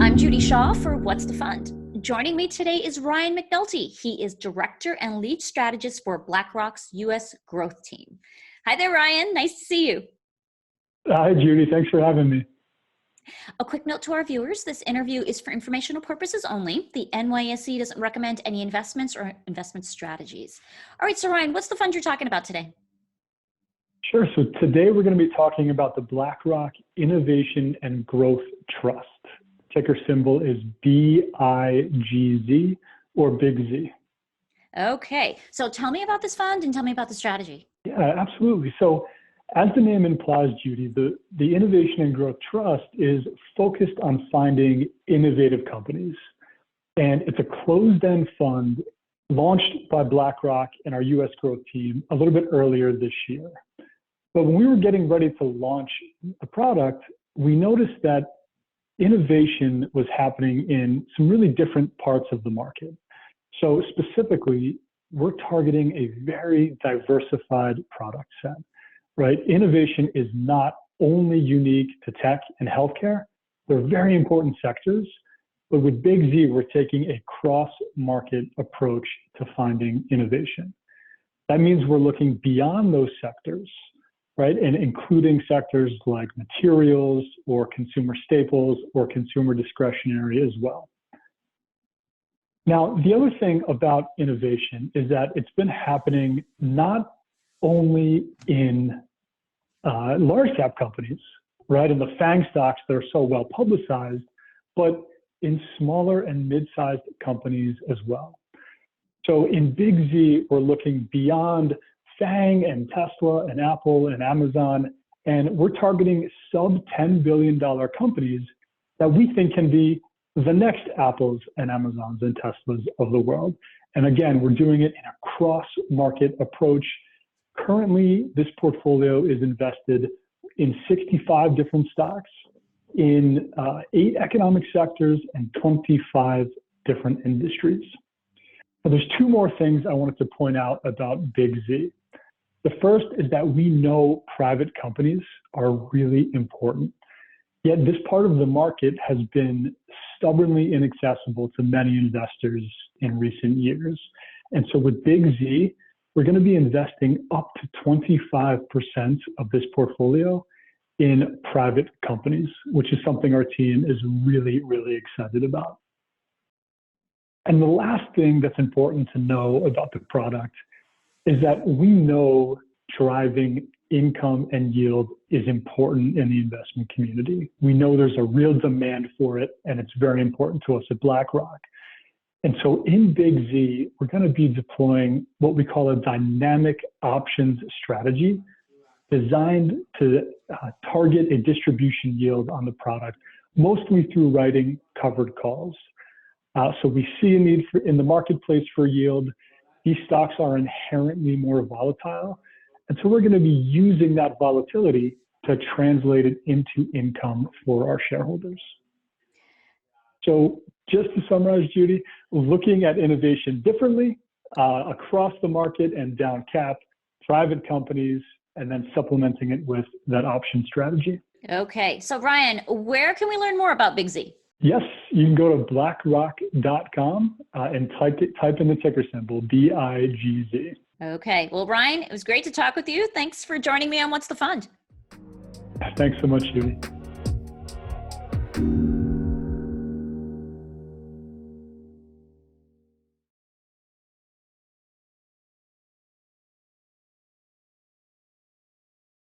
I'm Judy Shaw for What's the Fund? Joining me today is Ryan McNulty. He is Director and Lead Strategist for BlackRock's U.S. Growth Team. Hi there, Ryan. Nice to see you. Hi, Judy. Thanks for having me. A quick note to our viewers, this interview is for informational purposes only. The NYSE doesn't recommend any investments or investment strategies. All right, so Ryan, what's the fund you're talking about today? Sure. So today we're going to be talking about the BlackRock Innovation and Growth Trust. Ticker symbol is BIGZ or BIGZ. Okay, so tell me about this fund and tell me about the strategy. Yeah, absolutely. So as the name implies, Judy, the Innovation and Growth Trust is focused on finding innovative companies. And it's a closed-end fund launched by BlackRock and our U.S. Growth Team a little bit earlier this year. But when we were getting ready to launch the product, we noticed that innovation was happening in some really different parts of the market. So specifically, we're targeting a very diversified product set, right? Innovation is not only unique to tech and healthcare. They're very important sectors, but with BIGZ, we're taking a cross-market approach to finding innovation. That means we're looking beyond those sectors, right? And including sectors like materials or consumer staples or consumer discretionary as well. Now, the other thing about innovation is that it's been happening not only in large cap companies, right? And the FANG stocks that are so well publicized, but in smaller and mid-sized companies as well. So in BIGZ, we're looking beyond FANG and Tesla and Apple and Amazon, and we're targeting sub $10 billion companies that we think can be the next Apples and Amazons and Teslas of the world. And again, we're doing it in a cross-market approach. Currently, this portfolio is invested in 65 different stocks in 8 economic sectors and 25 different industries. Now, there's 2 more things I wanted to point out about BIGZ. The first is that we know private companies are really important, yet this part of the market has been stubbornly inaccessible to many investors in recent years. And so with BIGZ, we're going to be investing up to 25% of this portfolio in private companies, which is something our team is really, really excited about. And the last thing that's important to know about the product is that we know driving income and yield is important in the investment community. We know there's a real demand for it, and it's very important to us at BlackRock. And so in BIGZ, we're going to be deploying what we call a dynamic options strategy designed to target a distribution yield on the product, mostly through writing covered calls. So we see a need in the marketplace for yield. These stocks are inherently more volatile. And so we're going to be using that volatility to translate it into income for our shareholders. So just to summarize, Judy, looking at innovation differently across the market and down cap, private companies, and then supplementing it with that option strategy. Okay, so Ryan, where can we learn more about BIGZ? Yes, you can go to blackrock.com and type in the ticker symbol, BIGZ. Okay, well, Ryan, it was great to talk with you. Thanks for joining me on What's the Fund? Thanks so much, Judy.